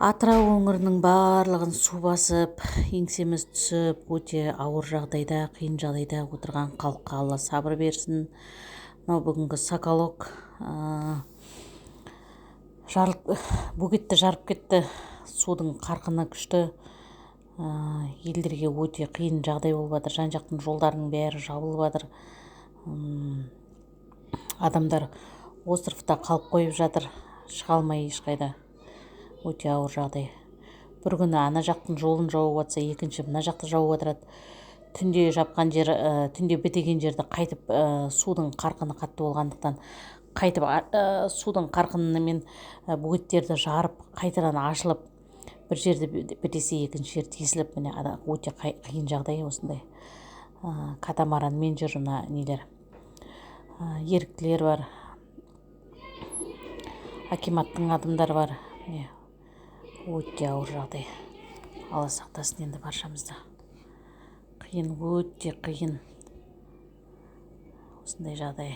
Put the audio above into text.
Атырау өңірінің барлығын су басып, еңсеміз түсіп, өте ауыр жағдайда, қиын жағдайда отырған халыққа Алла сабыр берсін. Мынау бүгінгі Соколок бөгетті жарып кетті. Судың қарқыны күшті. Елдерге өте қиын жағдай болып жатыр. Жан-жақтың жолдарының бәрі жабылып жатыр. Адамдар островта қалып қойып жатыр, шыға алмай ешқайда. Өте ауыр жағдай. Бір күні ана жақтың жолын жауып жатса, екінші мына жақты жауып жатырады. Түнде жапқан жер, түнде бітеген жерді қайтып судың қарқыны қатты болғандықтан қайтып судың қарқынымен бөгеттерді жарып, қайтадан ашылып, бір жерді бітесе екінші жер тесіліп, міне өте қиын жағдай осындай. Катамаранмен жүр мына нелер. Еріктілер бар. Акиматтың адамдары бар. Өте ауыр жағдай. Алла сақтасын енді баршамызды. Қиын, өте қиын. Осындай жағдай.